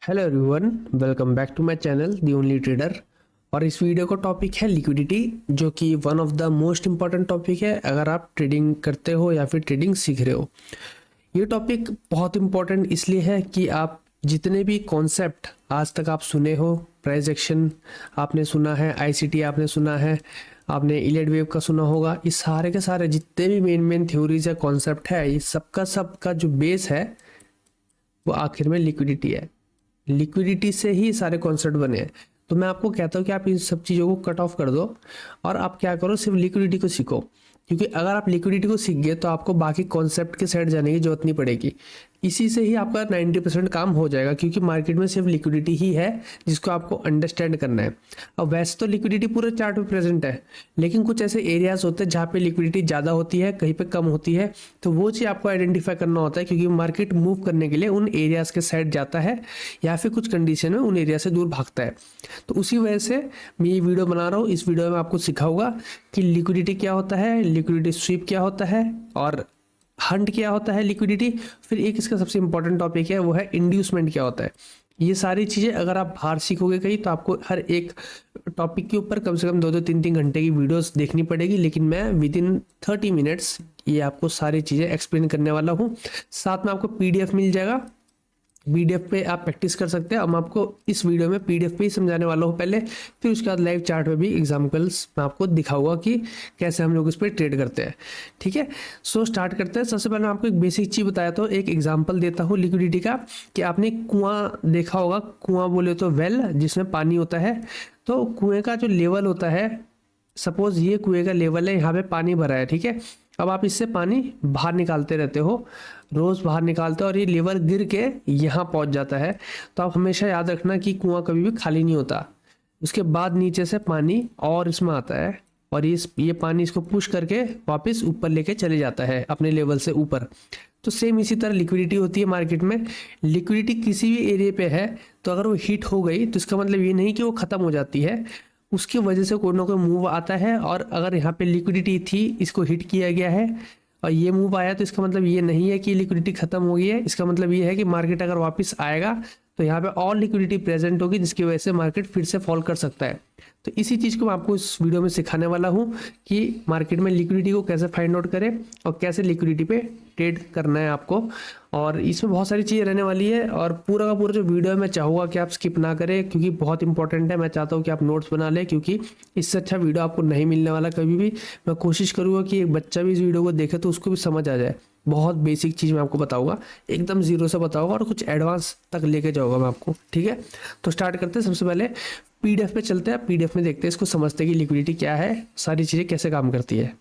Hello everyone, welcome back to my channel the only trader. और इस video का topic है लिक्विडिटी, जो कि one of the most important topic है अगर आप ट्रेडिंग करते हो या फिर ट्रेडिंग सीख रहे हो। ये टॉपिक बहुत इम्पॉर्टेंट इसलिए है कि आप जितने भी कॉन्सेप्ट आज तक आप सुने हो, प्राइस एक्शन आपने सुना है, आईसीटी आपने सुना है, आपने इलेड वेव का सुना होगा, इस सारे के सारे जितने भी मेन थ्योरीज या कॉन्सेप्ट है, ये सबका जो बेस है वो आखिर में लिक्विडिटी है। लिक्विडिटी से ही सारे कॉन्सेप्ट बने हैं। तो मैं आपको कहता हूँ कि आप इन सब चीज़ों को कट ऑफ कर दो और आप क्या करो, सिर्फ लिक्विडिटी को सीखो। क्योंकि अगर आप लिक्विडिटी को सीख गए तो आपको बाकी कॉन्सेप्ट के साइड जाने की जरूरत नहीं पड़ेगी। इसी से ही आपका 90% काम हो जाएगा, क्योंकि मार्केट में सिर्फ लिक्विडिटी ही है जिसको आपको अंडरस्टैंड करना है। अब वैसे तो लिक्विडिटी पूरे चार्ट में प्रेजेंट है, लेकिन कुछ ऐसे एरियाज होते हैं जहाँ पे लिक्विडिटी ज़्यादा होती है, कहीं पे कम होती है। तो वो चीज़ आपको आइडेंटिफाई करना होता है, क्योंकि मार्केट मूव करने के लिए उन एरियाज के साइड जाता है या फिर कुछ कंडीशन में उन एरिया से दूर भागता है। तो उसी वजह से मैं ये वीडियो बना रहा हूँ। इस वीडियो में आपको सिखाऊंगा कि लिक्विडिटी क्या होता है, लिक्विडिटी स्वीप क्या होता है और हंट क्या होता है लिक्विडिटी। फिर एक इसका सबसे इंपॉर्टेंट टॉपिक है, वो है इंड्यूसमेंट क्या होता है। ये सारी चीज़ें अगर आप बाहर सीखोगे कहीं तो आपको हर एक टॉपिक के ऊपर कम से कम 2-3 घंटे की वीडियोस देखनी पड़ेगी, लेकिन मैं विद इन 30 मिनट्स ये आपको सारी चीज़ें एक्सप्लेन करने वाला हूँ। साथ में आपको पीडीएफ मिल जाएगा, पीडीएफ पे आप प्रैक्टिस कर सकते हैं। हम आपको इस वीडियो में पीडीएफ पे ही समझाने वाला हूँ पहले, फिर उसके बाद लाइव चार्ट में भी एग्जांपल्स मैं आपको दिखाऊंगा कि कैसे हम लोग इस पर ट्रेड करते हैं। ठीक है, सो स्टार्ट करते हैं। सबसे पहले मैं आपको एक बेसिक चीज़ बताया, तो एक एग्जाम्पल देता हूँ लिक्विडिटी का। कि आपने कुआं देखा होगा, कुआं बोले तो वेल, जिसमें पानी होता है। तो कुएं का जो लेवल होता है, सपोज ये कुएं का लेवल है, यहाँ पे पानी भरा है, ठीक है। अब आप इससे पानी बाहर निकालते रहते हो, रोज बाहर निकालते हो, और ये लेवल गिर के यहाँ पहुँच जाता है। तो आप हमेशा याद रखना कि कुआं कभी भी खाली नहीं होता। उसके बाद नीचे से पानी और इसमें आता है, और ये पानी इसको पुश करके वापस ऊपर लेके चले जाता है अपने लेवल से ऊपर। तो सेम इसी तरह लिक्विडिटी होती है मार्केट में। लिक्विडिटी किसी भी एरिया पे है, तो अगर वो हिट हो गई तो इसका मतलब ये नहीं कि वो ख़त्म हो जाती है, उसकी वजह से कोई ना कोई मूव आता है। और अगर यहाँ पे लिक्विडिटी थी, इसको हिट किया गया है और ये मूव आया, तो इसका मतलब ये नहीं है कि लिक्विडिटी खत्म हो गई है। इसका मतलब ये है कि मार्केट अगर वापस आएगा तो यहाँ पे और लिक्विडिटी प्रेजेंट होगी, जिसकी वजह से मार्केट फिर से फॉल कर सकता है। तो इसी चीज़ को मैं आपको इस वीडियो में सिखाने वाला हूँ कि मार्केट में लिक्विडिटी को कैसे फाइंड आउट करें और कैसे लिक्विडिटी पे ट्रेड करना है आपको। और इसमें बहुत सारी चीज़ें रहने वाली है, और पूरा का पूरा जो वीडियो है मैं चाहूँगा कि आप स्किप ना करें, क्योंकि बहुत इंपॉर्टेंट है। मैं चाहता हूँ कि आप नोट्स बना लें, क्योंकि इससे अच्छा वीडियो आपको नहीं मिलने वाला कभी भी। मैं कोशिश करूँगा कि एक बच्चा भी इस वीडियो को देखे तो उसको भी समझ आ जाए। बहुत बेसिक चीज़ मैं आपको बताऊंगा, एकदम जीरो से बताऊंगा, और कुछ एडवांस तक लेके जाऊंगा मैं आपको। ठीक है, तो स्टार्ट करते हैं। सबसे पहले पीडीएफ पे चलते हैं, पीडीएफ में देखते हैं, इसको समझते हैं कि लिक्विडिटी क्या है, सारी चीज़ें कैसे काम करती है।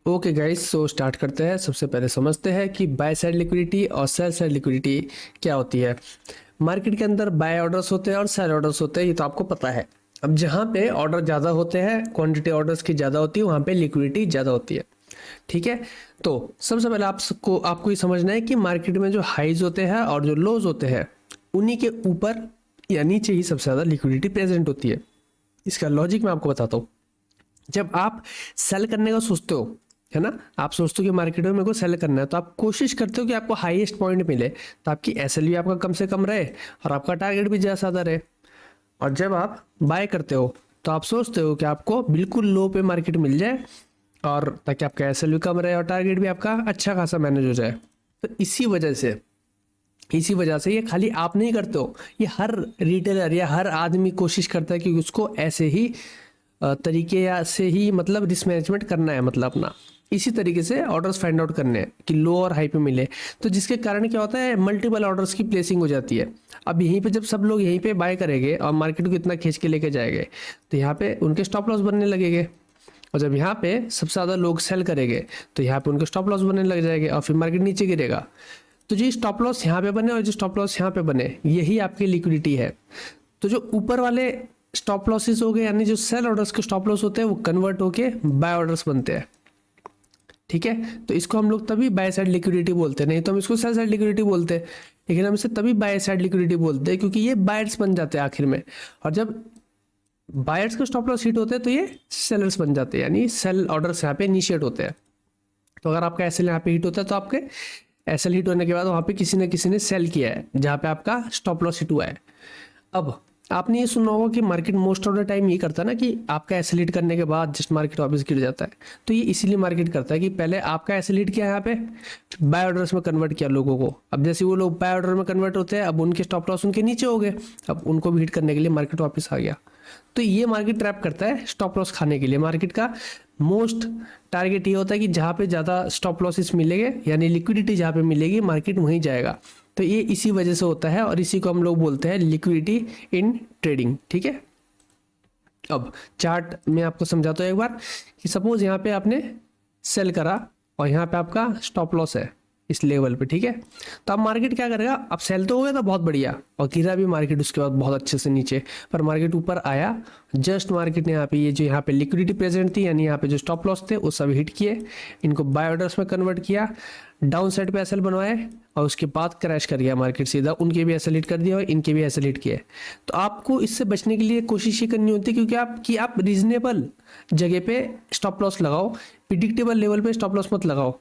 ओके गाइस, सो स्टार्ट करते हैं। सबसे पहले समझते हैं कि बाय साइड लिक्विडिटी और सेल साइड लिक्विडिटी क्या होती है। मार्केट के अंदर बाय ऑर्डर्स होते हैं और सेल ऑर्डर्स होते हैं, ये तो आपको पता है। अब जहाँ पे ऑर्डर ज़्यादा होते हैं, क्वांटिटी ऑर्डर्स की ज़्यादा होती है, वहाँ पे लिक्विडिटी ज़्यादा होती है। ठीक है, तो सबसे पहले आपको ये समझना है कि मार्केट में जो हाइज होते हैं और जो लोज होते हैं, उन्हीं के ऊपर या नीचे ही सबसे ज़्यादा लिक्विडिटी प्रेजेंट होती है। इसका लॉजिक मैं आपको बताता हूँ। जब आप सेल करने का सोचते हो, है ना, आप सोचते हो कि मार्केट में मेरे को सेल करना है, तो आप कोशिश करते हो कि आपको हाईएस्ट पॉइंट मिले, तो आपकी एसएल भी आपका कम से कम रहे और आपका टारगेट भी ज़्यादा ज़्यादा रहे। और जब आप बाय करते हो तो आप सोचते हो कि आपको बिल्कुल लो पे मार्केट मिल जाए, और ताकि आपका एसएल भी कम रहे और टारगेट भी आपका अच्छा खासा मैनेज हो जाए। तो इसी वजह से ये खाली आप नहीं करते हो, ये हर रिटेलर या हर आदमी कोशिश करता है कि उसको ऐसे ही तरीके या से ही मतलब रिस्क मैनेजमेंट करना है, मतलब अपना इसी तरीके से ऑर्डर्स फाइंड आउट करने हैं कि लो और हाई पे मिले। तो जिसके कारण क्या होता है, मल्टीपल ऑर्डर्स की प्लेसिंग हो जाती है। अब यहीं पे जब सब लोग यहीं पे बाय करेंगे और मार्केट को इतना खींच के लेके जाएंगे, तो यहाँ पे उनके स्टॉप लॉस बनने लगेंगे। और जब यहाँ पे सबसे ज़्यादा लोग सेल करेंगे तो यहाँ पे उनके स्टॉप लॉस बनने लग जाएंगे और फिर मार्केट नीचे गिरेगा। तो जो स्टॉप लॉस यहाँ पे बने और जो स्टॉप लॉस यहाँ पे बने, यही आपकी लिक्विडिटी है। तो जो ऊपर वाले स्टॉप लॉसेस हो गए, यानी जो सेल ऑर्डर्स के स्टॉप लॉस होते हैं, वो कन्वर्ट होके बाय ऑर्डर्स बनते हैं। ठीक है, तो इसको हम लोग तभी बाय साइड लिक्विडिटी बोलते हैं, नहीं तो हम इसको सेल साइड लिक्विडिटी बोलते हैं। लेकिन हम इसे तभी बाय साइड लिक्विडिटी बोलते हैं क्योंकि ये बायर्स बन जाते हैं आखिर में। और जब बायर्स के स्टॉप लॉस हिट होते हैं तो ये सेलर्स बन जाते हैं, यानी सेल ऑर्डर्स यहाँ पे इनिशिएट होते हैं। तो अगर आपका एसएल यहाँ पे हिट होता है तो आपके एसएल हिट होने के बाद वहाँ पे किसी न किसी ने सेल किया है जहाँ पे आपका स्टॉप लॉस हिट हुआ है। अब आपने ये सुना होगा कि market most of the time ये करता है ना कि आपका एसएल हिट करने के बाद जस्ट मार्केट वापस गिर जाता है। तो ये इसीलिए मार्केट करता है कि पहले आपका एसएल हिट किया यहाँ पे, बाय ऑर्डर्स में कन्वर्ट किया लोगों को। अब जैसे वो लोग बाय ऑर्डर में कन्वर्ट होते हैं, अब उनके स्टॉप लॉस उनके नीचे हो गए, अब उनको भी हिट करने के लिए मार्केट वापस आ गया। तो ये मार्केट ट्रैप करता है स्टॉप लॉस खाने के लिए। मार्केट का मोस्ट टारगेट ये होता है कि जहाँ पे ज़्यादा स्टॉप लॉसेस मिलेंगे यानी लिक्विडिटी जहाँ पे मिलेगी मार्केट वहीं जाएगा। तो ये इसी वजह से होता है और इसी को हम लोग बोलते हैं लिक्विडिटी इन ट्रेडिंग। ठीक है, अब चार्ट में आपको समझाता हूँ एक बार कि सपोज यहाँ पे आपने सेल करा और यहाँ पे आपका स्टॉप लॉस है इस लेवल पे। ठीक है, तो अब मार्केट क्या करेगा, अब सेल तो हो गया था बहुत बढ़िया और गिरा भी मार्केट उसके बाद बहुत अच्छे से नीचे, पर मार्केट ऊपर आया। जस्ट मार्केट ने यहाँ पे ये जो यहाँ पे लिक्विडिटी प्रेजेंट थी यानी यहाँ पे जो स्टॉप लॉस थे वो सब हिट किए, इनको बाय ऑर्डर्स में कन्वर्ट किया, डाउन साइड पे एसएल बनवाए और उसके बाद क्रैश कर गया मार्केट सीधा। उनके भी एसएल हिट कर दिया और इनके भी एसएल हिट किए। तो आपको इससे बचने के लिए कोशिश ये करनी होती है क्योंकि आप रीजनेबल जगह पे स्टॉप लॉस लगाओ, प्रिडिक्टेबल लेवल पे स्टॉप लॉस मत लगाओ।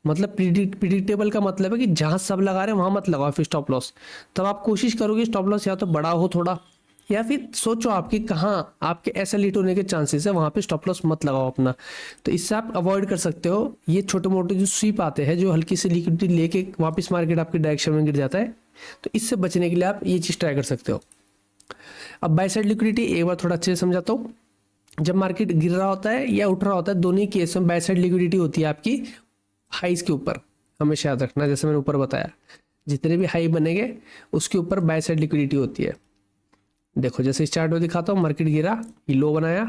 मतलब प्रिडिक्टेबल का मतलब है कि जहाँ सब लगा रहे हैं वहाँ मत लगाओ फिर स्टॉप लॉस। तब आप कोशिश करोगे स्टॉप लॉस या तो बड़ा हो थोड़ा, या फिर सोचो आपकी कहाँ आपके एसएल हिट होने के चांसेस है, वहाँ पे स्टॉप लॉस मत लगाओ अपना। तो इससे आप अवॉइड कर सकते हो ये छोटे मोटे जो स्वीप आते हैं, जो हल्की सी लिक्विडिटी लेके वापस मार्केट आपकी डायरेक्शन में गिर जाता है। तो इससे बचने के लिए आप ये चीज़ ट्राई कर सकते हो। अब बाय साइड लिक्विडिटी एक बार थोड़ा अच्छे से समझाता हूँ। जब मार्केट गिर रहा होता है या उठ रहा होता है, दोनों ही केस में बाय साइड लिक्विडिटी होती है आपकी हाईज के ऊपर। हमेशा याद रखना, जैसे मैंने ऊपर बताया जितने भी हाई बनेंगे उसके ऊपर बाय साइड लिक्विडिटी होती है। देखो जैसे इस चार्ट में दिखाता हूँ, मार्केट गिरा, ये लो बनाया,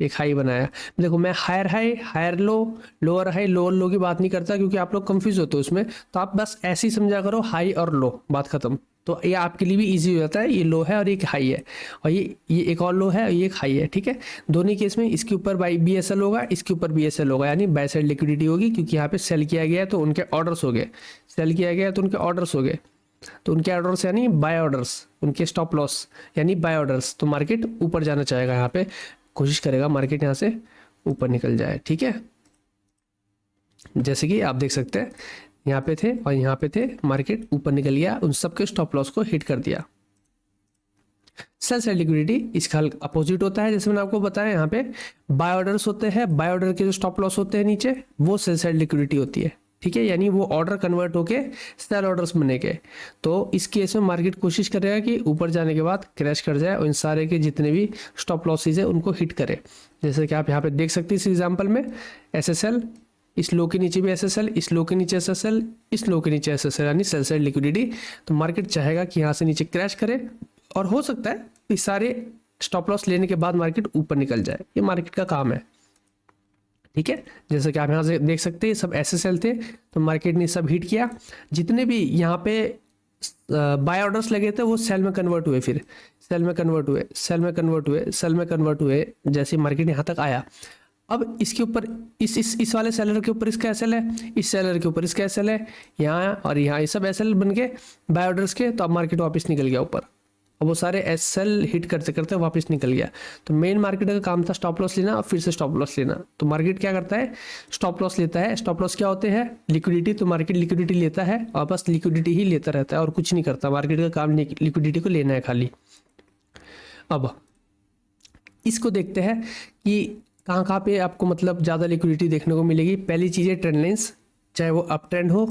एक हाई बनाया। देखो मैं higher high, higher low, lower high, lower low की बात नहीं करता क्योंकि आप लोग कंफ्यूज होते हो उसमें। तो आप बस ऐसे ही समझा करो हाई और लो, बात खत्म। तो ये आपके लिए भी इजी हो जाता है, ये लो है और एक हाई है और ये एक और लो है और ये एक हाई है। ठीक है, दोनों केस में इसके ऊपर बाई BSL होगा, इसके ऊपर BSL होगा, यानी बाय साइड लिक्विडिटी होगी क्योंकि यहाँ पे सेल किया गया है तो उनके ऑर्डर्स हो गए, सेल किया गया है तो उनके ऑर्डर्स हो गए। तो उनके ऑर्डर्स यानी बाय ऑर्डर्स, उनके स्टॉप लॉस यानी बाय ऑर्डर्स। तो मार्केट ऊपर जाना चाहेगा, यहाँ पे कोशिश करेगा मार्केट यहाँ से ऊपर निकल जाए। ठीक है, जैसे कि आप देख सकते हैं यहाँ पे थे और यहाँ पे थे, मार्केट ऊपर निकल गया, उन सबके स्टॉप लॉस को हिट कर दिया। सेल साइड लिक्विडिटी इसका अपोजिट होता है। जैसे मैंने आपको बताया यहाँ पे बाय ऑर्डर्स होते हैं, बाय ऑर्डर के जो स्टॉप लॉस होते हैं नीचे वो सेल साइड लिक्विडिटी होती है। ठीक है, यानी वो ऑर्डर कन्वर्ट होके सेल ऑर्डर्स बनेंगे। तो इस केस में मार्केट कोशिश करेगा कि ऊपर जाने के बाद क्रैश कर जाए और इन सारे के जितने भी स्टॉप लॉसेज है उनको हिट करे। जैसे कि आप यहाँ पे देख सकते हैं इस एग्जाम्पल में SSL, इस लो के नीचे भी SSL, इस लो के नीचे SSL, इस लो के नीचे SSL, यानी सेल साइड लिक्विडिटी। तो मार्केट चाहेगा कि यहाँ से नीचे क्रैश करे और हो सकता है इस सारे स्टॉप लॉस लेने के बाद मार्केट ऊपर निकल जाए। ये मार्केट का काम है। ठीक है, जैसे कि आप यहाँ से देख सकते हैं सब SSL थे तो मार्केट ने सब हिट किया। जितने भी यहाँ पे बाय ऑर्डर्स लगे थे वो सेल में कन्वर्ट हुए, फिर सेल में कन्वर्ट हुए, सेल में कन्वर्ट हुए, सेल में कन्वर्ट हुए, जैसे मार्केट यहाँ तक आया। अब इसके ऊपर इस वाले सेलर के ऊपर इसका SL है, इस सेलर के ऊपर इसका SL है, यहाँ और यहाँ ये सब SL बन के बाय ऑर्डर्स के। तो अब मार्केट वापस निकल गया ऊपर, अब वो सारे SL हिट करते करते वापस निकल गया। तो मेन मार्केट का काम था स्टॉप लॉस लेना और फिर से स्टॉप लॉस लेना। तो मार्केट क्या करता है, स्टॉप लॉस लेता है। स्टॉप लॉस क्या होते हैं, लिक्विडिटी। तो मार्केट लिक्विडिटी लेता है और बस लिक्विडिटी ही लेता रहता है और कुछ नहीं करता। मार्केट का काम लिक्विडिटी को लेना है खाली। अब इसको देखते हैं कि कहाँ कहाँ पे आपको मतलब ज़्यादा लिक्विडिटी देखने को मिलेगी। पहली चीज़ है ट्रेंड लाइन्स, चाहे वो अप ट्रेंड हो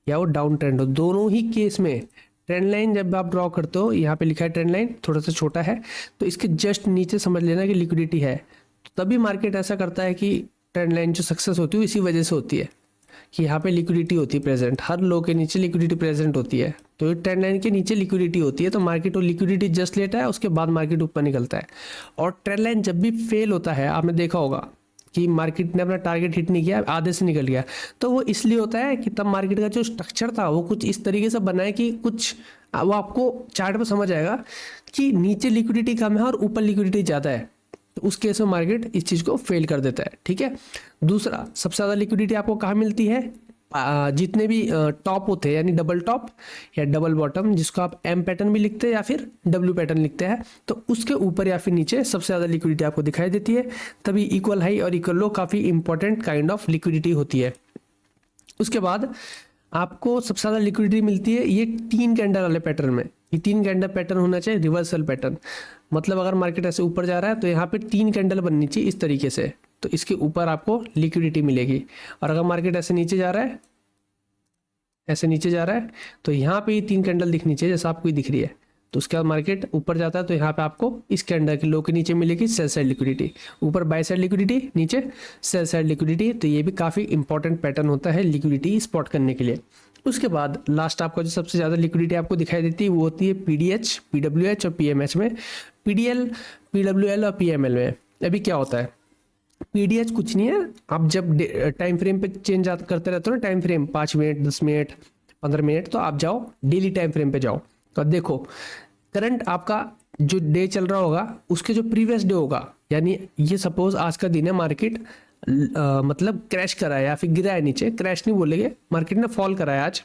या वो डाउन ट्रेंड हो, दोनों ही केस में ट्रेंड लाइन जब आप ड्रॉ करते हो, यहाँ पे लिखा है ट्रेंड लाइन, थोड़ा सा छोटा है तो इसके जस्ट नीचे समझ लेना कि लिक्विडिटी है। तो तभी मार्केट ऐसा करता है कि ट्रेंड लाइन जो सक्सेस होती है इसी वजह से होती है कि यहाँ पे लिक्विडिटी होती है प्रेजेंट, हर लो के नीचे लिक्विडिटी प्रेजेंट होती है। तो ये ट्रेंड लाइन के नीचे लिक्विडिटी होती है तो मार्केट वो लिक्विडिटी जस्ट लेता है, उसके बाद मार्केट ऊपर निकलता है। और ट्रेंड लाइन जब भी फेल होता है, आपने देखा होगा कि मार्केट ने अपना टारगेट हिट नहीं किया, आधे से निकल गया, तो वो इसलिए होता है कि तब मार्केट का जो स्ट्रक्चर था वो कुछ इस तरीके से बना है कि कुछ वो आपको चार्ट में समझ आएगा कि नीचे लिक्विडिटी कम है और ऊपर लिक्विडिटी ज़्यादा है। तो उस केस में मार्केट इस चीज़ को फेल कर देता है। ठीक है, दूसरा सबसे ज़्यादा लिक्विडिटी आपको कहाँ मिलती है, जितने भी टॉप होते हैं यानी डबल टॉप या डबल बॉटम, जिसको आप M पैटर्न भी लिखते हैं या फिर W पैटर्न लिखते हैं, तो उसके ऊपर या फिर नीचे सबसे ज़्यादा लिक्विडिटी आपको दिखाई देती है। तभी इक्वल हाई और इक्वल लो काफ़ी इंपॉर्टेंट काइंड ऑफ लिक्विडिटी होती है। उसके बाद आपको सबसे ज़्यादा लिक्विडिटी मिलती है ये 3 कैंडल वाले पैटर्न में। ये 3 कैंडल पैटर्न होना चाहिए रिवर्सल पैटर्न, मतलब अगर मार्केट ऐसे ऊपर जा रहा है तो यहाँ पे 3 कैंडल बननी चाहिए इस तरीके से, तो इसके ऊपर आपको लिक्विडिटी मिलेगी। और अगर मार्केट ऐसे नीचे जा रहा है, ऐसे नीचे जा रहा है, तो यहाँ पे ये 3 कैंडल दिखनी चाहिए जैसा आपको दिख रही है। तो उसके बाद मार्केट ऊपर जाता है तो यहाँ पे आपको इस कैंडल के लो के नीचे मिलेगी सेल साइड लिक्विडिटी, ऊपर बाय साइड लिक्विडिटी, नीचे सेल साइड लिक्विडिटी। तो ये भी काफ़ी इंपॉर्टेंट पैटर्न होता है लिक्विडिटी स्पॉट करने के लिए। उसके बाद लास्ट आपको जो सबसे ज़्यादा लिक्विडिटी आपको दिखाई देती है वो होती है पीडीएच, पीडब्ल्यूएच और पीएमएच में। पीडीएल, पीडब्ल्यूएल और पीएमएल में अभी क्या होता है, पीडीएच कुछ नहीं है, आप जब टाइम फ्रेम पे चेंज करते रहते हो ना, time frame 5 minute 10 minute 15 minute, तो आप जाओ डेली टाइम फ्रेम पे जाओ, तो देखो करंट आपका जो डे चल रहा होगा उसके जो प्रीवियस डे होगा, यानी ये सपोज आज का दिन है, मार्केट मतलब क्रैश करा है या फिर गिरा है नीचे, क्रैश नहीं बोलेंगे, मार्केट ने फॉल करा है आज,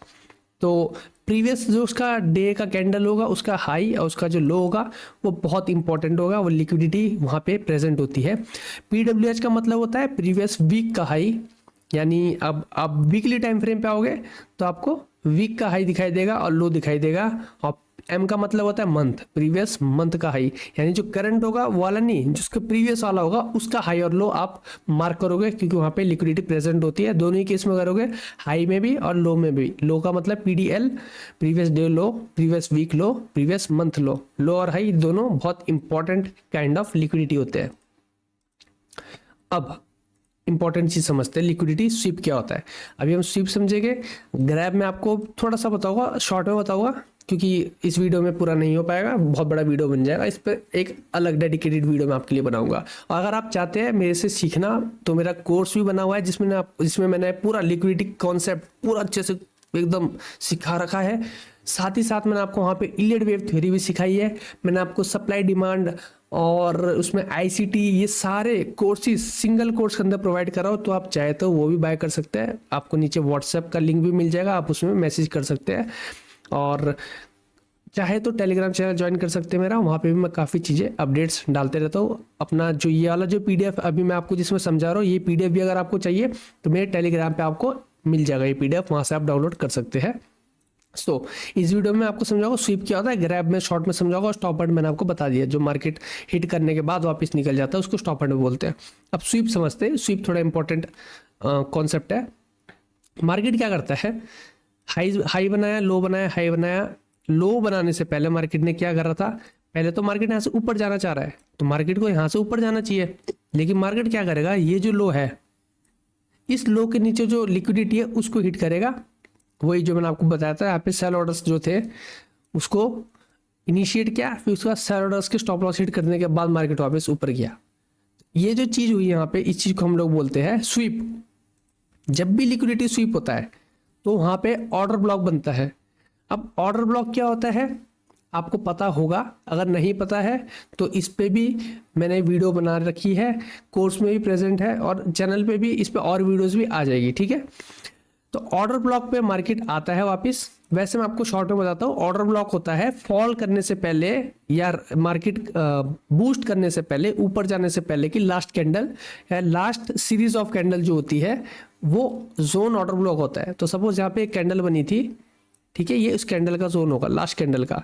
तो प्रीवियस जो उसका डे का कैंडल होगा उसका हाई और उसका जो लो होगा वो बहुत इंपॉर्टेंट होगा, वो लिक्विडिटी वहाँ पे प्रेजेंट होती है। पीडब्ल्यूएच का मतलब होता है प्रीवियस वीक का हाई, यानी अब आप वीकली टाइम फ्रेम पे आओगे तो आपको वीक का हाई दिखाई देगा और लो दिखाई देगा। और एम का मतलब होता है मंथ, प्रीवियस मंथ का हाई, यानी जो करंट होगा वो वाला नहीं, जिसका प्रीवियस वाला होगा उसका हाई और लो आप मार्क करोगे, क्योंकि वहाँ पे लिक्विडिटी प्रेजेंट होती है। दोनों ही केस में करोगे, हाई में भी और लो में भी। लो का मतलब PDL, previous day low, previous week low, previous month low. Low और हाई दोनों बहुत इंपॉर्टेंट काइंड ऑफ लिक्विडिटी होते हैं। अब इंपॉर्टेंट चीज समझते हैं, लिक्विडिटी स्वीप क्या होता है। अभी हम स्वीप समझेंगे, ग्रैब में आपको थोड़ा सा बताऊंगा, शॉर्ट में बताऊंगा, क्योंकि इस वीडियो में पूरा नहीं हो पाएगा, बहुत बड़ा वीडियो बन जाएगा, इस पर एक अलग डेडिकेटेड वीडियो मैं आपके लिए बनाऊंगा। और अगर आप चाहते हैं मेरे से सीखना तो मेरा कोर्स भी बना हुआ है जिसमें मैंने पूरा लिक्विडिटी कॉन्सेप्ट पूरा अच्छे से एकदम सिखा रखा है। साथ ही साथ मैंने आपको वहाँ पे इलियट वेव थ्योरी भी सिखाई है, मैंने आपको सप्लाई डिमांड और उसमें आईसीटी, ये सारे कोर्सेज सिंगल कोर्स के अंदर प्रोवाइड करा हो, तो आप चाहे तो वो भी बाय कर सकते हैं। आपको नीचे व्हाट्सएप का लिंक भी मिल जाएगा, आप उसमें मैसेज कर सकते हैं। और चाहे तो टेलीग्राम चैनल ज्वाइन कर सकते हैं मेरा, वहाँ पे भी मैं काफ़ी चीज़ें अपडेट्स डालते रहता हूँ। अपना जो ये वाला जो पीडीएफ अभी मैं आपको जिसमें समझा रहा हूँ, ये पीडीएफ भी अगर आपको चाहिए तो मेरे टेलीग्राम पे आपको मिल जाएगा ये पीडीएफ, वहाँ से आप डाउनलोड कर सकते हैं। सो इस वीडियो में आपको समझाऊंगा स्वीप क्या होता है, ग्रैब में शॉर्ट में समझाऊंगा, और स्टॉप एंड मैंने आपको बता दिया, जो मार्केट हिट करने के बाद वापस निकल जाता है उसको स्टॉप एंड बोलते हैं। अब स्वीप समझते हैं, स्वीप थोड़ा इंपॉर्टेंट कॉन्सेप्ट है। मार्केट क्या करता है, हाई बनाया, लो बनाया, हाई बनाया। लो बनाने से पहले मार्केट ने क्या कर रहा था, पहले तो मार्केट यहाँ से ऊपर जाना चाह रहा है, तो मार्केट को यहाँ से ऊपर जाना चाहिए, लेकिन मार्केट क्या करेगा, ये जो लो है इस लो के नीचे जो लिक्विडिटी है उसको हिट करेगा। वही जो मैंने आपको बताया था, यहाँ पे सेल ऑर्डर्स जो थे उसको इनिशिएट किया, फिर उसके बाद सेल ऑर्डर्स के स्टॉप लॉस हिट करने के बाद मार्केट वापस ऊपर गया। ये जो चीज़ हुई यहाँ पे, इस चीज़ को हम लोग बोलते हैं स्वीप। जब भी लिक्विडिटी स्वीप होता है तो वहाँ पे ऑर्डर ब्लॉक बनता है। अब ऑर्डर ब्लॉक क्या होता है आपको पता होगा, अगर नहीं पता है तो इस पे भी मैंने वीडियो बना रखी है, कोर्स में भी प्रेजेंट है और चैनल पे भी इस पे और वीडियोस भी आ जाएगी, ठीक है। तो ऑर्डर ब्लॉक पे मार्केट आता है वापस। वैसे मैं आपको शॉर्ट में बताता हूँ, ऑर्डर ब्लॉक होता है फॉल करने से पहले या मार्केट बूस्ट करने से पहले, ऊपर जाने से पहले की लास्ट कैंडल या लास्ट सीरीज ऑफ कैंडल जो होती है वो जोन ऑर्डर ब्लॉक होता है। तो सपोज यहाँ पे एक कैंडल बनी थी, ठीक है, ये उस कैंडल का जोन होगा, लास्ट कैंडल का,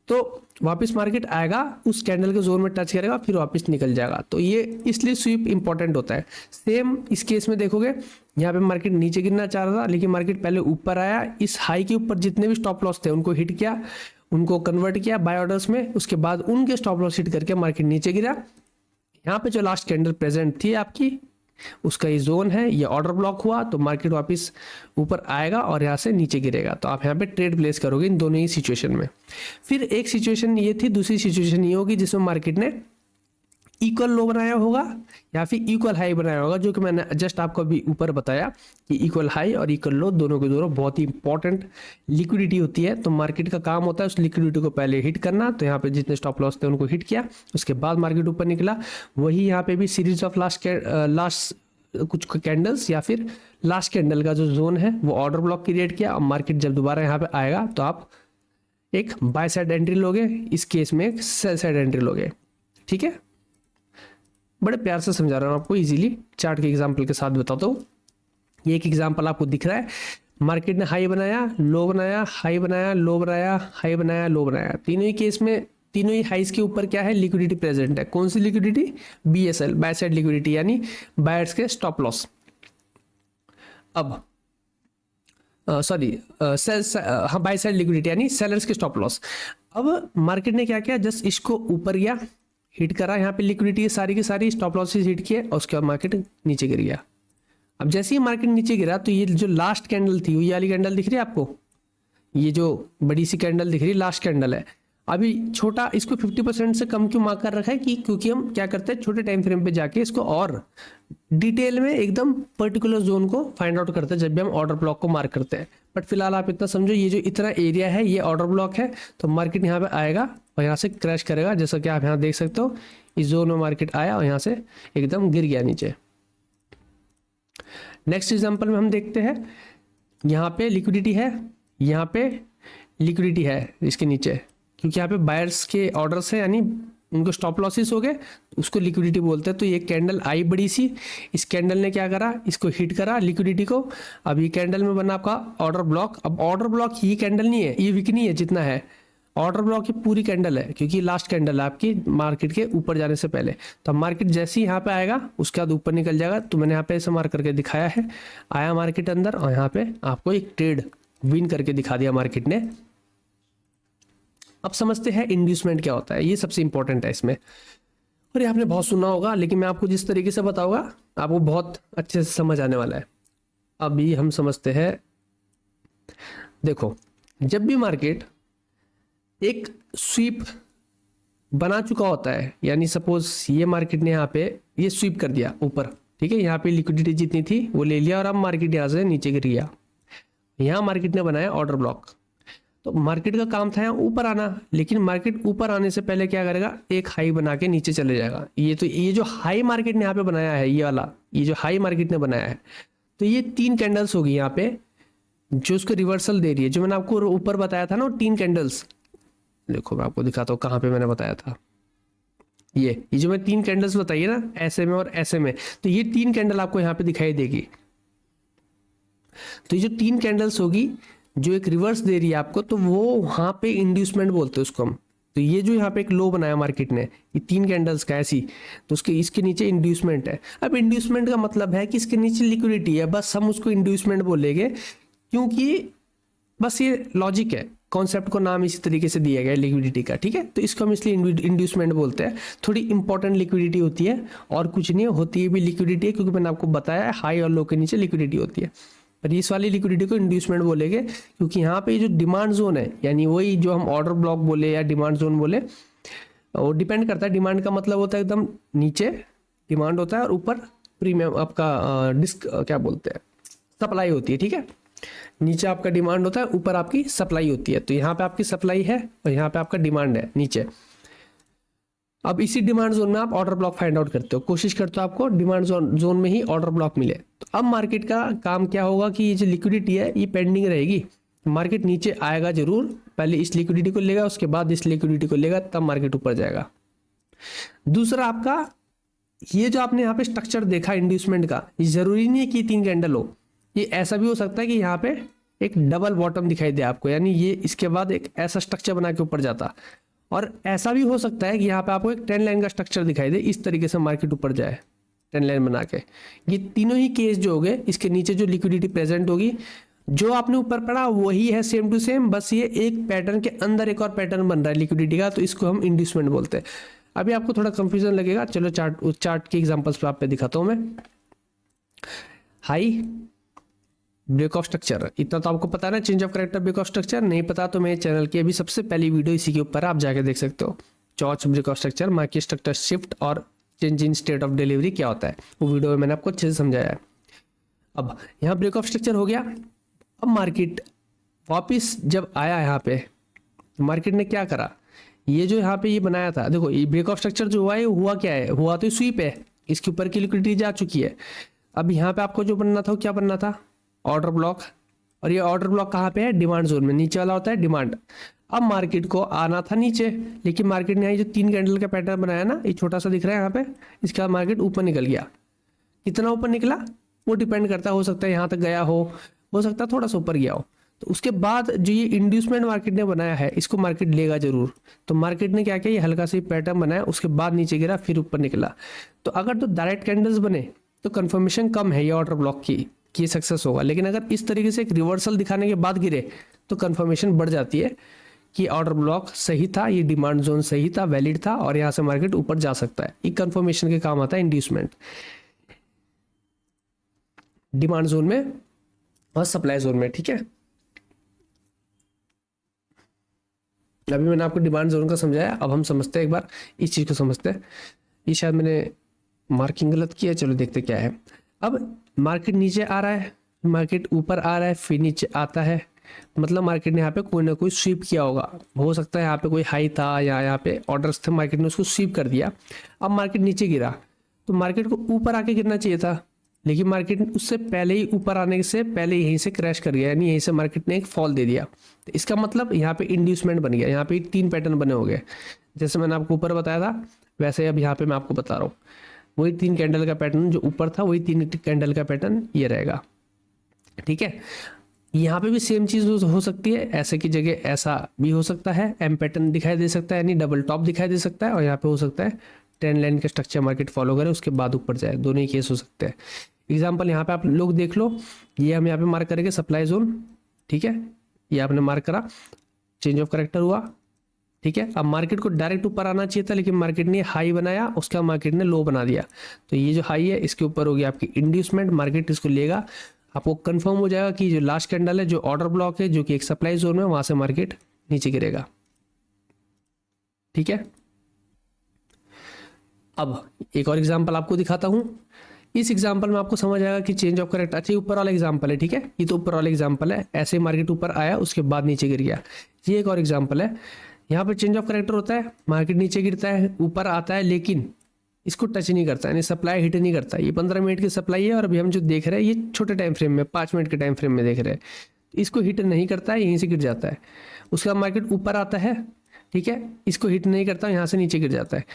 तो वापस मार्केट आएगा उस कैंडल के जोन में टच करेगा फिर वापस निकल जाएगा। तो ये इसलिए स्वीप इंपॉर्टेंट होता है। सेम इस केस में देखोगे, यहाँ पे मार्केट नीचे गिरना चाह रहा था लेकिन मार्केट पहले ऊपर आया, इस हाई के ऊपर जितने भी स्टॉप लॉस थे उनको हिट किया, उनको कन्वर्ट किया बाय ऑर्डर्स में, उसके बाद उनके स्टॉप लॉस हिट करके मार्केट नीचे गिरा। यहाँ पे जो लास्ट कैंडल प्रेजेंट थी आपकी, उसका ये जोन है, ये ऑर्डर ब्लॉक हुआ तो मार्केट वापस ऊपर आएगा और यहाँ से नीचे गिरेगा। तो आप यहाँ पे ट्रेड प्लेस करोगे इन दोनों ही सिचुएशन में। फिर एक सिचुएशन ये थी, दूसरी सिचुएशन ये होगी जिसमें मार्केट ने इक्वल लो बनाया होगा या फिर इक्वल हाई बनाया होगा, जो कि मैंने जस्ट आपको अभी ऊपर बताया कि इक्वल हाई और इक्वल लो दोनों के दोनों बहुत ही इंपॉर्टेंट लिक्विडिटी होती है। तो मार्केट का काम होता है उस लिक्विडिटी को पहले हिट करना। तो यहाँ पे जितने स्टॉप लॉस थे उनको हिट किया, उसके बाद मार्केट ऊपर निकला। वही यहाँ पे भी सीरीज ऑफ लास्ट कुछ कैंडल्स या फिर लास्ट कैंडल का जो जोन है वो ऑर्डर ब्लॉक क्रिएट किया। और मार्केट जब दोबारा यहाँ पे आएगा तो आप एक बाय साइड एंट्री लोगे, इस केस में एक सेल साइड एंट्री लोगे, ठीक है। बड़े प्यार से समझा रहा हूँ आपको, इजीली चार्ट के एग्जांपल के साथ बताता हूँ। ये एक एग्जांपल आपको दिख रहा है, मार्केट ने हाई बनाया, लो बनाया, हाई बनाया, लो बनाया, हाई बनाया, लो बनाया। तीनों ही केस में तीनों ही हाइस के ऊपर क्या है, लिक्विडिटी प्रेजेंट है। कौन सी liquidity? BSL, buy side liquidity, यानी बायर्स के स्टॉप लॉस। अब सॉरी हाँ, बाय साइड लिक्विडिटी यानी सेलर्स के स्टॉप लॉस। अब मार्केट ने क्या किया, जस्ट इसको ऊपर गया, हिट करा, यहाँ पे लिक्विडिटी सारी की सारी स्टॉप लॉसेस हिट किए और उसके बाद मार्केट नीचे गिर गया। अब जैसे ही मार्केट नीचे गिरा तो ये जो लास्ट कैंडल थी, ये वाली कैंडल दिख रही है आपको, ये जो बड़ी सी कैंडल दिख रही है लास्ट कैंडल है। अभी छोटा इसको 50% से कम क्यों मार्क कर रखा है कि क्योंकि हम क्या करते हैं, छोटे टाइम फ्रेम पे जाके इसको और डिटेल में एकदम पर्टिकुलर जोन को फाइंड आउट करते हैं जब भी हम ऑर्डर ब्लॉक को मार्क करते हैं। बट फिलहाल आप इतना समझो, ये जो इतना एरिया है ये ऑर्डर ब्लॉक है, तो मार्केट यहाँ पे आएगा और यहाँ से क्रैश करेगा। जैसा कि आप यहाँ देख सकते हो, इस जोन में मार्केट आया और यहाँ से एकदम गिर गया नीचे। नेक्स्ट एग्जाम्पल में हम देखते हैं, यहाँ पे लिक्विडिटी है, यहाँ पे लिक्विडिटी है इसके नीचे, क्योंकि यहाँ पे बायर्स के ऑर्डर्स है यानी उनको स्टॉप लॉसेस हो गए, उसको लिक्विडिटी बोलते हैं। तो ये कैंडल आई बड़ी सी, इस कैंडल ने क्या करा, इसको हिट करा लिक्विडिटी को। अब ये कैंडल में बना आपका ऑर्डर ब्लॉक। अब ऑर्डर ब्लॉक ये कैंडल नहीं है, ये विक नहीं है जितना है, ऑर्डर ब्लॉक ये पूरी कैंडल है, क्योंकि लास्ट कैंडल है आपकी मार्केट के ऊपर जाने से पहले। तो मार्केट जैसे ही यहाँ पे आएगा उसके बाद ऊपर निकल जाएगा। तो मैंने यहाँ पे ऐसे मार्क करके दिखाया है, आया मार्केट अंदर और यहाँ पे आपको एक ट्रेड विन करके दिखा दिया मार्केट ने। अब समझते हैं इंड्यूसमेंट क्या होता है, ये सबसे इंपॉर्टेंट है इसमें। और ये आपने बहुत सुना होगा, लेकिन मैं आपको जिस तरीके से बताऊंगा आपको बहुत अच्छे से समझ आने वाला है। अभी हम समझते हैं, देखो जब भी मार्केट एक स्वीप बना चुका होता है, यानी सपोज ये मार्केट ने यहाँ पे ये स्वीप कर दिया ऊपर, ठीक है, यहाँ पे लिक्विडिटी जितनी थी वो ले लिया और अब मार्केट यहाँ से नीचे गिर गया। यहाँ मार्केट ने बनाया ऑर्डर ब्लॉक। तो मार्केट का काम था यहाँ ऊपर आना, लेकिन मार्केट ऊपर आने से पहले क्या करेगा, एक हाई बना के नीचे चले जाएगा। ये जो हाई मार्केट ने यहाँ पे बनाया है, ये वाला, ये जो हाई मार्केट ने बनाया है, तो ये 3 कैंडल्स होगी यहाँ पे जो उसको रिवर्सल दे रही है। जो मैंने आपको ऊपर बताया था ना, 3 कैंडल्स, देखो मैं आपको दिखाता हूँ कहाँ पे मैंने बताया था। ये जो मैं 3 कैंडल्स बताइए ना, ऐसे में और ऐसे में, तो ये 3 कैंडल आपको यहाँ पे दिखाई देगी। तो ये जो 3 कैंडल्स होगी जो एक रिवर्स दे रही है आपको, तो वो वहां पे इंड्यूसमेंट बोलते हैं उसको हम। तो ये जो यहाँ पे एक लो बनाया मार्केट ने, ये 3 कैंडल्स का ऐसी, तो उसके इसके नीचे इंड्यूसमेंट है। अब इंड्यूसमेंट का मतलब है कि इसके नीचे लिक्विडिटी है, बस हम उसको इंड्यूसमेंट बोलेंगे, क्योंकि बस ये लॉजिक है, कॉन्सेप्ट को नाम इसी तरीके से दिया गया है लिक्विडिटी का, ठीक है। तो इसको हम इसलिए इंड्यूसमेंट बोलते हैं। थोड़ी इंपॉर्टेंट लिक्विडिटी होती है और कुछ नहीं होती है, भी लिक्विडिटी है, क्योंकि मैंने आपको बताया है हाई और लो के नीचे लिक्विडिटी होती है। पर इस वाली लिक्विडिटी को इंड्यूसमेंट बोलेंगे, क्योंकि यहाँ पे जो डिमांड जोन है, यानी वही जो हम ऑर्डर ब्लॉक बोले या डिमांड जोन बोले, वो डिपेंड करता है। डिमांड का मतलब होता है एकदम नीचे डिमांड होता है और ऊपर प्रीमियम आपका डिस्क क्या बोलते हैं, सप्लाई होती है, ठीक है। नीचे आपका डिमांड होता है, ऊपर आपकी सप्लाई होती है। तो यहाँ पे आपकी सप्लाई है और यहाँ पे आपका डिमांड है नीचे। अब इसी डिमांड जोन में आप ऑर्डर ब्लॉक फाइंड आउट करते हो, कोशिश करते हो आपको डिमांड जोन में ही ऑर्डर ब्लॉक मिले। तो अब मार्केट का काम क्या होगा कि ये जो लिक्विडिटी है ये पेंडिंग रहेगी। मार्केट नीचे आएगा जरूर, पहले इस लिक्विडिटी को लेगा, उसके बाद इस लिक्विडिटी को लेगा, तब मार्केट ऊपर जाएगा। दूसरा आपका ये जो आपने यहाँ पे स्ट्रक्चर देखा इंड्यूसमेंट का, ये जरूरी नहीं है कि 3 कैंडल हो, ये ऐसा भी हो सकता है कि यहाँ पे एक डबल बॉटम दिखाई दे आपको, यानी ये इसके बाद एक ऐसा स्ट्रक्चर बना के ऊपर जाता। और ऐसा भी हो सकता है कि यहाँ पे आपको एक 10 लाइन का स्ट्रक्चर दिखाई दे, इस तरीके से मार्केट ऊपर जाए 10 लाइन बना के। ये तीनों ही केस जो हो गए, इसके नीचे जो लिक्विडिटी प्रेजेंट होगी, जो आपने ऊपर पढ़ा वही है सेम टू सेम, बस ये एक पैटर्न के अंदर एक और पैटर्न बन रहा है लिक्विडिटी का, तो इसको हम इंड्यूसमेंट बोलते हैं। अभी आपको थोड़ा कंफ्यूजन लगेगा, चलो चार्ट के एग्जांपल्स पे आप पे दिखाता हूँ मैं। हाई ब्रेक ऑफ स्ट्रक्चर, इतना तो आपको पता है ना, change of character break of structure. नहीं पता तो मेरे चैनल की अभी सबसे पहली वीडियो इसी के ऊपर आप जाके देख सकते हो, चॉर्च break of structure, market structure shift और change in state of delivery क्या होता है, वो वीडियो में मैंने आपको अच्छे से समझाया है। अब यहाँ ब्रेक ऑफ स्ट्रक्चर हो गया। अब मार्केट वापिस जब आया यहाँ पे, मार्केट ने क्या करा, ये जो यहाँ पे ये बनाया था, देखो ये ब्रेक ऑफ स्ट्रक्चर जो हुआ है, हुआ क्या है, हुआ तो स्वीप है, इसके ऊपर की लिक्विडिटी जा चुकी है। अब यहाँ पे आपको जो बनना था, क्या बनना था, ऑर्डर ब्लॉक। और ये ऑर्डर ब्लॉक कहाँ पे है, डिमांड जोन में, नीचे वाला होता है डिमांड। अब मार्केट को आना था नीचे, लेकिन मार्केट ने जो 3 कैंडल का पैटर्न बनाया ना, ये छोटा सा दिख रहा है यहाँ पे, इसके बाद मार्केट ऊपर निकल गया। कितना ऊपर निकला वो डिपेंड करता है, हो सकता है यहाँ तक गया हो, हो सकता है थोड़ा सा ऊपर गया हो। तो उसके बाद जो ये इंड्यूसमेंट मार्केट ने बनाया है इसको मार्केट लेगा जरूर। तो मार्केट ने क्या किया, ये हल्का सा पैटर्न बनाया, उसके बाद नीचे गिरा फिर ऊपर निकला। तो अगर तो डायरेक्ट कैंडल्स बने तो कंफर्मेशन कम है ये ऑर्डर ब्लॉक की कि सक्सेस होगा, लेकिन अगर इस तरीके से एक रिवर्सल दिखाने के बाद गिरे तो कंफर्मेशन बढ़ जाती है कि ऑर्डर ब्लॉक सही था, ये डिमांड जोन सही था, वैलिड था और यहाँ से मार्केट ऊपर जा सकता है। ये कंफर्मेशन के काम आता है इंड्यूसमेंट डिमांड जोन में और सप्लाई जोन में। ठीक है, अभी मैंने आपको डिमांड जोन का समझाया, अब हम समझते हैं एक बार इस चीज को समझते हैं। ये शायद मैंने मार्किंग गलत किया, चलो देखते क्या है। अब मार्केट नीचे आ रहा है, मार्केट ऊपर आ रहा है, फिर नीचे आता है, मतलब मार्केट ने यहाँ पे कोई ना कोई स्वीप किया होगा। हो सकता है यहाँ पे कोई हाई था या यहाँ पे ऑर्डर्स थे, मार्केट ने उसको स्वीप कर दिया। अब मार्केट नीचे गिरा तो मार्केट को ऊपर आके गिरना चाहिए था, लेकिन मार्केट उससे पहले ही ऊपर आने से पहले यहीं से क्रैश कर गया, यानी यहीं से मार्केट ने एक फॉल दे दिया। तो इसका मतलब यहाँ पे इंड्यूसमेंट बन गया, यहाँ पे 3 पैटर्न बने हो गए। जैसे मैंने आपको ऊपर बताया था वैसे अब यहाँ पे मैं आपको बता रहा हूँ, वही 3 कैंडल का पैटर्न जो ऊपर था वही 3 कैंडल का पैटर्न ये रहेगा। ठीक है, यहाँ पे भी सेम चीज हो सकती है, ऐसे की जगह ऐसा भी हो सकता है, एम पैटर्न दिखाई दे सकता है यानी डबल टॉप दिखाई दे सकता है, और यहाँ पे हो सकता है ट्रेंड लाइन का स्ट्रक्चर मार्केट फॉलो करे उसके बाद ऊपर जाए, दोनों ही केस हो सकते हैं। एग्जाम्पल यहाँ पे आप लोग देख लो, ये हम यहाँ पे मार्क करेंगे सप्लाई जोन। ठीक है, ये आपने मार्क करा, चेंज ऑफ करेक्टर हुआ। ठीक है, अब मार्केट को डायरेक्ट ऊपर आना चाहिए था, लेकिन मार्केट ने हाई बनाया, उसका मार्केट ने लो बना दिया। तो ये जो हाई है इसके ऊपर होगी आपकी इंड्यूसमेंट, मार्केट इसको लेगा, आपको कंफर्म हो जाएगा कि जो लास्ट कैंडल है जो ऑर्डर ब्लॉक है जो कि एक सप्लाई जोन में, वहां से मार्केट नीचे गिरेगा। ठीक है, अब एक और एग्जांपल आपको दिखाता हूं। इस एग्जांपल में आपको समझ आएगा कि चेंज ऑफ करेक्ट, अच्छा ये ऊपर वाला एग्जांपल है। ठीक है, ये तो ऊपर वाला एग्जांपल है, ऐसे मार्केट ऊपर आया उसके बाद नीचे गिर गया। ये एक और एग्जांपल है, यहाँ पर चेंज ऑफ करेक्टर होता है, मार्केट नीचे गिरता है ऊपर आता है लेकिन इसको टच नहीं करता, यानी सप्लाई हिट नहीं करता। ये 15 मिनट की सप्लाई है और अभी हम जो देख रहे हैं ये छोटे टाइम फ्रेम में 5 मिनट के टाइम फ्रेम में देख रहे हैं, इसको हिट नहीं करता है, यहीं से गिर जाता है। उसके बाद मार्केट ऊपर आता है, ठीक है, इसको हिट नहीं करता, यहाँ से नीचे गिर जाता है।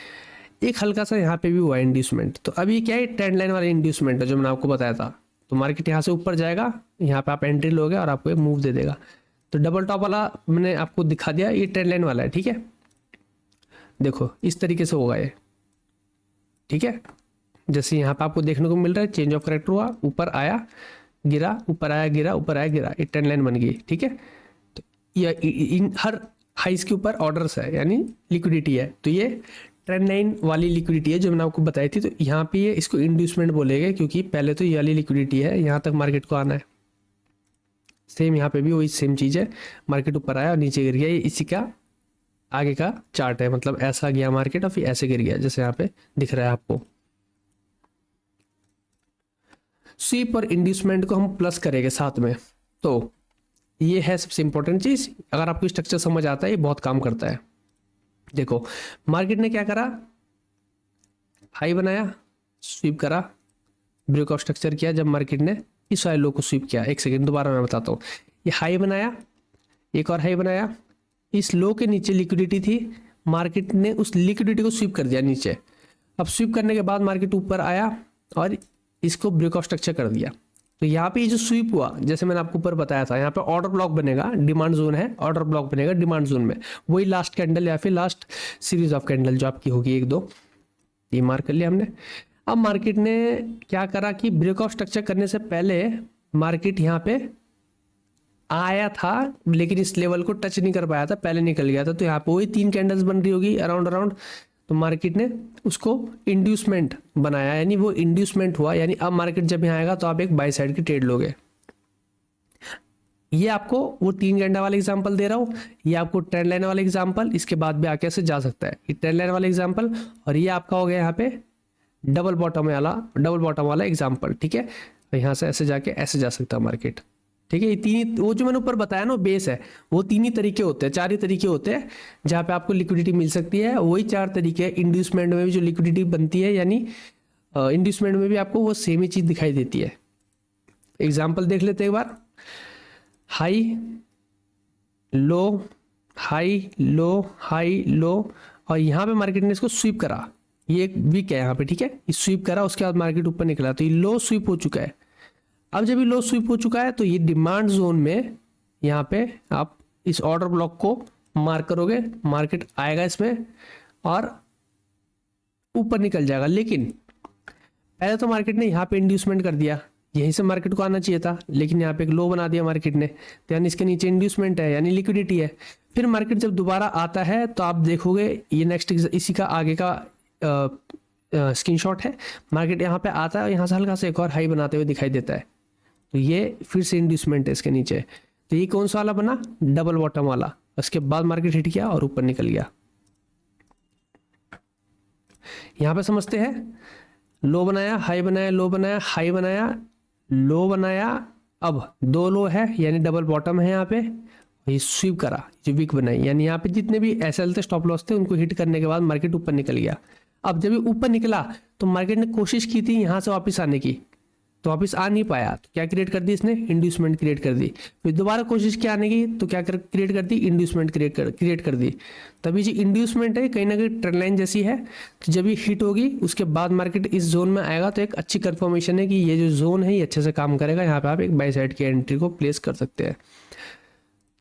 एक हल्का सा यहाँ पे भी हुआ इंड्यूसमेंट। तो अभी क्या है, ट्रेंड लाइन वाला इंड्यूसमेंट है जो मैंने आपको बताया था। तो मार्केट यहाँ से ऊपर जाएगा, यहाँ पे आप एंट्री लोगे और आपको एक मूव दे देगा। तो डबल टॉप वाला मैंने आपको दिखा दिया, ये ट्रेंड लाइन वाला है। ठीक है, देखो इस तरीके से होगा ये। ठीक है, जैसे यहाँ पे आपको देखने को मिल रहा है चेंज ऑफ करेक्टर हुआ, ऊपर आया गिरा, ऊपर आया गिरा, ऊपर आया गिरा, एक ट्रेंड लाइन बन गई। ठीक है, तो ये इन हर हाइस के ऊपर ऑर्डर्स है यानी लिक्विडिटी है। तो ये ट्रेंड लाइन वाली लिक्विडिटी है जो मैंने आपको बताई थी। तो यहाँ पे ये इसको इंड्यूसमेंट बोलेंगे क्योंकि पहले तो ये वाली लिक्विडिटी है, यहाँ तक मार्केट को आना है। सेम यहाँ पे भी वही सेम चीज़ है, मार्केट ऊपर आया और नीचे गिर गया, ये इसी का आगे का चार्ट है। मतलब ऐसा गया मार्केट और फिर ऐसे गिर गया जैसे यहाँ पे दिख रहा है आपको। स्वीप और इंड्यूसमेंट को हम प्लस करेंगे साथ में। तो ये है सबसे इंपॉर्टेंट चीज, अगर आपको स्ट्रक्चर समझ आता है ये बहुत काम करता है। देखो मार्केट ने क्या करा, हाई बनाया, स्वीप करा, ब्रेक ऑफ स्ट्रक्चर किया। जब मार्केट ने इस वाले लो को स्वीप किया, एक सेकेंड दोबारा मैं बताता हूँ, ये हाई बनाया, एक और हाई बनाया, इस लो के नीचे लिक्विडिटी थी, मार्केट ने उस लिक्विडिटी को स्वीप कर दिया नीचे। अब स्वीप करने के बाद मार्केट ऊपर आया और इसको ब्रेक ऑफ स्ट्रक्चर कर दिया। तो यहाँ पे ये जो स्वीप हुआ, जैसे मैंने आपको ऊपर बताया था, यहाँ पे ऑर्डर ब्लॉक बनेगा, डिमांड जोन है, ऑर्डर ब्लॉक बनेगा डिमांड जोन में, वही लास्ट कैंडल या फिर लास्ट सीरीज ऑफ कैंडल जो आपकी होगी 1-2, ये मार्क कर लिया हमने। अब मार्केट ने क्या करा कि ब्रेक ऑफ स्ट्रक्चर करने से पहले मार्केट यहाँ पे आया था लेकिन इस लेवल को टच नहीं कर पाया था, पहले निकल गया था। तो यहाँ पे वही 3 कैंडल्स बन रही होगी अराउंड। तो मार्केट ने उसको इंड्यूसमेंट बनाया, यानी वो इंड्यूसमेंट हुआ, यानी अब मार्केट जब यहाँ आएगा तो आप एक बाई साइड की ट्रेड लोगे। ये आपको वो 3 कैंडल वाला एग्जांपल दे रहा हूँ, ये आपको ट्रेंड लाइन वाला एग्जांपल, इसके बाद भी आके ऐसे जा सकता है। ये ट्रेंड लाइन वाला एग्जांपल और ये आपका हो गया यहाँ पे डबल बॉटम वाला एग्जांपल। ठीक है, तो यहाँ से ऐसे जाके ऐसे जा सकता है मार्केट। ठीक है, ये 3 वो जो मैंने ऊपर बताया ना बेस है, वो 3 ही तरीके होते हैं, 4 ही तरीके होते हैं जहाँ पे आपको लिक्विडिटी मिल सकती है। वही 4 तरीके इंड्यूसमेंट में भी जो लिक्विडिटी बनती है, यानी इंड्यूसमेंट में भी आपको वो सेम ही चीज दिखाई देती है। एग्जाम्पल देख लेते हैं एक बार, high low high low high low, और यहाँ पे मार्केट ने इसको स्वीप करा, ये एक वीक है यहाँ पे। ठीक है, स्वीप करा, उसके बाद मार्केट ऊपर निकला, तो ये लो स्वीप हो चुका है। अब जब ये लो स्वीप हो चुका है तो ये डिमांड जोन में यहाँ पे आप इस ऑर्डर ब्लॉक को मार्क करोगे, मार्केट आएगा इसमें और ऊपर निकल जाएगा। लेकिन पहले तो मार्केट ने यहाँ पे इंड्यूसमेंट कर दिया, यहीं से मार्केट को आना चाहिए था, लेकिन यहाँ पे एक लो बना दिया मार्केट ने, तो यानी इसके नीचे इंड्यूसमेंट है, यानी लिक्विडिटी है। फिर मार्केट जब दोबारा आता है तो आप देखोगे ये नेक्स्ट इसी का आगे का स्क्रीनशॉट है। मार्केट यहाँ पे आता है और यहाँ से हल्का सा एक और हाई बनाते हुए दिखाई देता है, तो ये फिर से इंड्यूसमेंट है इसके नीचे। तो ये कौन सा वाला बना? डबल बॉटम वाला। उसके बाद मार्केट हिट किया और ऊपर निकल गया। यहाँ पे समझते हैं, लो बनाया, हाई बनाया, लो बनाया, हाई बनाया, लो बनाया, अब दो लो है यानी डबल बॉटम है यहाँ पे, ये स्वीप करा, जो विक बनाई, यानी यहाँ पे जितने भी एसएल थे, स्टॉप लॉस थे, उनको हिट करने के बाद मार्केट ऊपर निकल गया। अब जब ये ऊपर निकला तो मार्केट ने कोशिश की थी यहाँ से वापस आने की, तो वापस आ नहीं पाया, तो क्या क्रिएट कर दी इसने? इंड्यूसमेंट क्रिएट कर दी। फिर दोबारा कोशिश की आने की, तो क्या क्रिएट कर दी? इंड्यूसमेंट क्रिएट कर दी। तभी जो इंड्यूसमेंट है कहीं ना कहीं ट्रेंड लाइन जैसी है, तो जब ये हिट होगी उसके बाद मार्केट इस जोन में आएगा, तो एक अच्छी कंफर्मेशन है कि ये जो जोन है ये अच्छे से काम करेगा। यहाँ पे आप एक बाई साइड की एंट्री को प्लेस कर सकते हैं।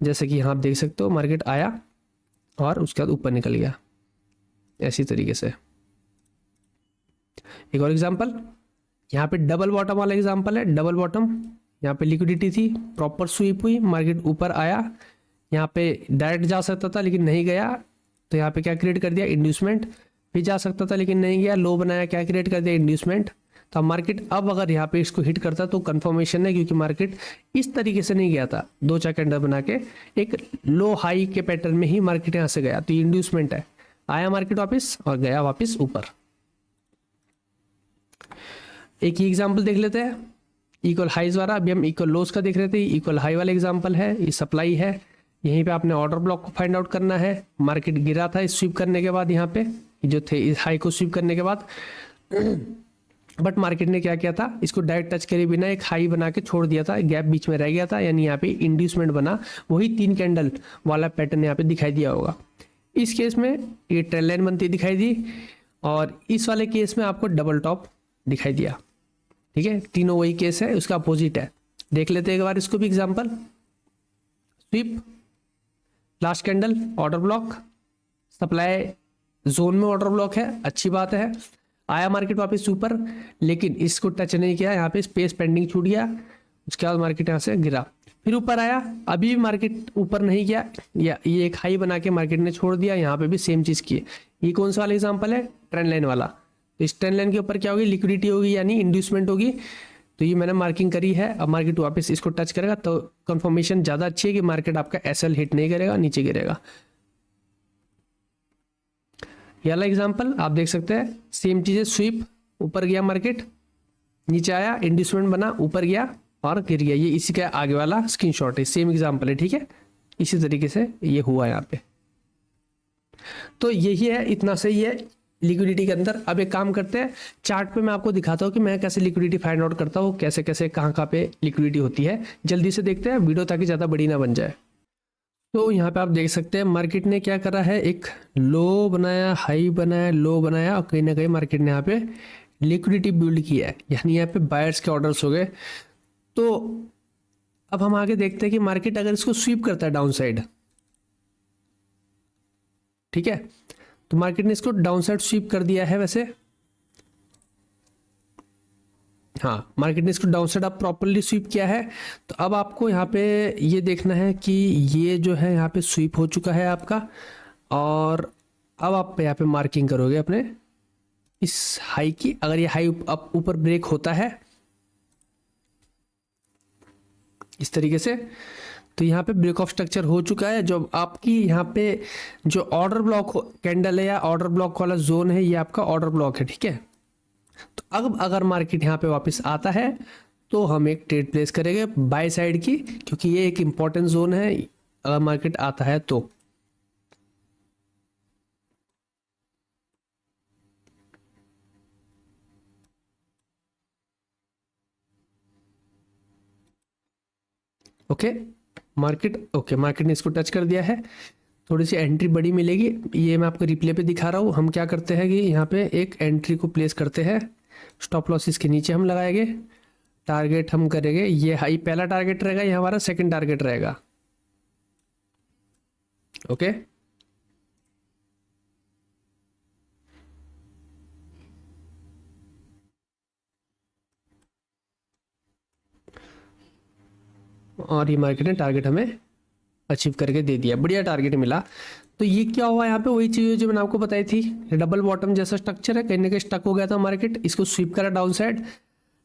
जैसे कि यहाँ आप देख सकते हो, मार्केट आया और उसके बाद ऊपर निकल गया ऐसी तरीके से। एक और एग्जांपल, यहाँ पे डबल बॉटम वाला एग्जांपल है। डबल बॉटम, यहाँ पे लिक्विडिटी थी, प्रॉपर स्वीप हुई, मार्केट ऊपर आया, यहाँ पे डायरेक्ट जा सकता था लेकिन नहीं गया, तो यहाँ पे क्या क्रिएट कर दिया? इंड्यूसमेंट। भी जा सकता था लेकिन नहीं गया, लो बनाया, क्या क्रिएट कर दिया? इंड्यूसमेंट। तो मार्केट अब अगर यहाँ पे इसको हिट करता तो कंफर्मेशन है, क्योंकि मार्केट इस तरीके से नहीं गया था, दो चार कैंडल बना के एक लो हाई के पैटर्न में ही मार्केट यहाँ से गया, तो इंड्यूसमेंट है। आया मार्केट वापस और गया वापस ऊपर। एक ही एग्जांपल देख लेते हैं, इक्वल हाइज वाला। अभी हम इक्वल लोस का देख रहे थे, इक्वल हाई वाला एग्जांपल है। ये सप्लाई है, यहीं पे आपने ऑर्डर ब्लॉक को फाइंड आउट करना है। मार्केट गिरा था इस स्वीप करने के बाद, यहाँ पे जो थे इस हाई को स्वीप करने के बाद, बट मार्केट ने क्या किया था? इसको डायरेक्ट टच करे बिना एक हाई बना के छोड़ दिया था, गैप बीच में रह गया था, यानी यहाँ पे इंड्यूसमेंट बना। वही 3 कैंडल वाला पैटर्न यहाँ पे दिखाई दिया होगा। इस केस में ये ट्रेंड लाइन बनती दिखाई दी, और इस वाले केस में आपको डबल टॉप दिखाई दिया। ठीक है, तीनों वही केस है, उसका अपोजिट है। देख लेते हैं एक बार इसको भी example. Sweep, last candle, order block, supply zone में ऑर्डर ब्लॉक है, अच्छी बात है। आया मार्केट वापस ऊपर, लेकिन इसको टच नहीं किया, यहाँ पे स्पेस पेंडिंग छूट गया। उसके बाद मार्केट यहाँ से गिरा, फिर ऊपर आया, अभी भी मार्केट ऊपर नहीं गया, या ये एक हाई बना के मार्केट ने छोड़ दिया। यहाँ पे भी सेम चीज़ की। ये कौन सा वाला एग्जांपल है? ट्रेंड लाइन वाला। तो इस ट्रेंड लाइन के ऊपर क्या होगी? लिक्विडिटी होगी, यानी इंड्यूसमेंट होगी। तो ये मैंने मार्किंग करी है। अब मार्केट वापस इसको टच करेगा तो कंफर्मेशन ज़्यादा अच्छी है कि मार्केट आपका एसएल हिट नहीं करेगा, नीचे गिरेगा। ये वाला एग्जांपल आप देख सकते हैं, सेम चीज़ है। स्वीप, ऊपर गया मार्केट, नीचे आया, इंड्यूसमेंट बना, ऊपर गया और गिर गया। ये इसी का आगे वाला स्क्रीनशॉट है, सेम एग्जांपल है। ठीक है, इसी तरीके से ये हुआ यहाँ पे। तो यही है, इतना सही है लिक्विडिटी के अंदर। अब एक काम करते हैं, चार्ट पे मैं आपको दिखाता हूँ कि मैं कैसे लिक्विडिटी फाइंड आउट करता हूँ, कैसे कैसे कहाँ पे लिक्विडिटी होती है। जल्दी से देखते हैं वीडियो, ताकि ज़्यादा बड़ी ना बन जाए। तो यहाँ पे आप देख सकते हैं मार्केट ने क्या करा है, एक लो बनाया, हाई बनाया, लो बनाया, और कहीं ना कहीं मार्केट ने यहाँ पे लिक्विडिटी बिल्ड किया है, यानी यहाँ पे बायर्स के ऑर्डर्स हो गए। तो अब हम आगे देखते हैं कि मार्केट अगर इसको स्वीप करता है डाउन साइड, ठीक है, तो मार्केट ने इसको डाउन साइड स्वीप कर दिया है वैसे। हाँ, मार्केट ने इसको डाउन साइड अब प्रॉपरली स्वीप किया है। तो अब आपको यहाँ पे ये देखना है कि ये जो है यहाँ पे स्वीप हो चुका है आपका, और अब आप यहाँ पे मार्किंग करोगे अपने इस हाई की। अगर ये हाई अब ऊपर ब्रेक होता है इस तरीके से, तो यहाँ पे ब्रेक ऑफ स्ट्रक्चर हो चुका है। जो आपकी यहाँ पे जो ऑर्डर ब्लॉक कैंडल है या ऑर्डर ब्लॉक वाला जोन है, ये आपका ऑर्डर ब्लॉक है। ठीक है, तो अब अगर मार्केट यहाँ पे वापस आता है तो हम एक ट्रेड प्लेस करेंगे बाय साइड की, क्योंकि ये एक इम्पॉर्टेंट जोन है अगर मार्केट आता है तो। ओके, मार्केट ने इसको टच कर दिया है, थोड़ी सी एंट्री बड़ी मिलेगी। ये मैं आपको रिप्ले पे दिखा रहा हूँ। हम क्या करते हैं कि यहाँ पे एक एंट्री को प्लेस करते हैं, स्टॉप लॉस इसके नीचे हम लगाएंगे, टारगेट हम करेंगे ये हाई, पहला टारगेट रहेगा, ये हमारा सेकंड टारगेट रहेगा। ओके, और ये मार्केट ने टारगेट हमें अचीव करके दे दिया, बढ़िया टारगेट मिला। तो ये क्या हुआ यहाँ पे, वही चीज़ जो मैंने आपको बताई थी, डबल बॉटम जैसा स्ट्रक्चर है, कहीं ना कहीं स्टक हो गया था मार्केट, इसको स्वीप करा down side,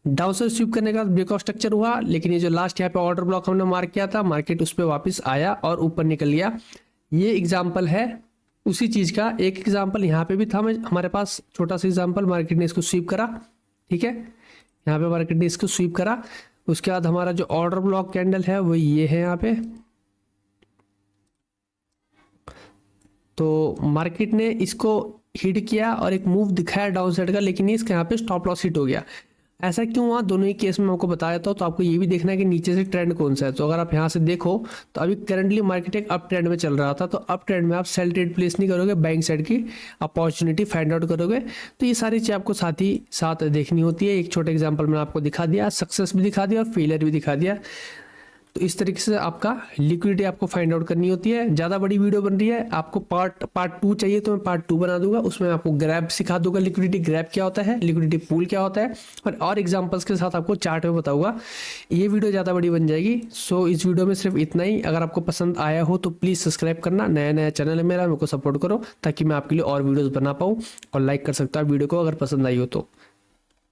down side sweep करने के बाद ब्रेकआउट स्ट्रक्चर हुआ, लेकिन ये जो लास्ट यहाँ पे ऑर्डर ब्लॉक हमने मार्क किया था, मार्केट उस पर वापस आया और ऊपर निकल गया। ये एग्जाम्पल है उसी चीज़ का। एक एग्जाम्पल यहाँ पे भी था हमारे पास, छोटा सा एग्जाम्पल, मार्केट ने इसको स्वीप करा, ठीक है, यहाँ पे मार्केट ने इसको स्वीप करा। उसके बाद हमारा जो ऑर्डर ब्लॉक कैंडल है वो ये है यहाँ पे। तो मार्केट ने इसको हिट किया और एक मूव दिखाया डाउन साइड का, लेकिन इसके यहाँ पे स्टॉप लॉस हिट हो गया। ऐसा क्यों हुआ, दोनों ही केस में आपको बताया था। तो आपको ये भी देखना है कि नीचे से ट्रेंड कौन सा है। तो अगर आप यहाँ से देखो तो अभी करंटली मार्केट एक अप ट्रेंड में चल रहा था, तो अप ट्रेंड में आप सेल ट्रेड प्लेस नहीं करोगे, बाइंग साइड की अपॉर्चुनिटी फाइंड आउट करोगे। तो ये सारी चीज़ आपको साथ ही साथ देखनी होती है। एक छोटे एग्जाम्पल मैंने आपको दिखा दिया, सक्सेस भी दिखा दिया और फेलियर भी दिखा दिया। तो इस तरीके से आपका लिक्विडिटी आपको फाइंड आउट करनी होती है। ज़्यादा बड़ी वीडियो बन रही है, आपको पार्ट 2 चाहिए तो मैं पार्ट 2 बना दूंगा, उसमें आपको ग्रैब सिखा दूंगा, लिक्विडिटी ग्रैब क्या होता है, लिक्विडिटी पूल क्या होता है, और एग्जांपल्स के साथ आपको चार्ट में बताऊंगा। ये वीडियो ज़्यादा बड़ी बन जाएगी। सो इस वीडियो में सिर्फ इतना ही। अगर आपको पसंद आया हो तो प्लीज़ सब्सक्राइब करना, नया नया चैनल है मेरा, मेरे को सपोर्ट करो ताकि मैं आपके लिए और वीडियोज़ बना पाऊँ, और लाइक कर सकता हूँ वीडियो को अगर पसंद आई हो तो।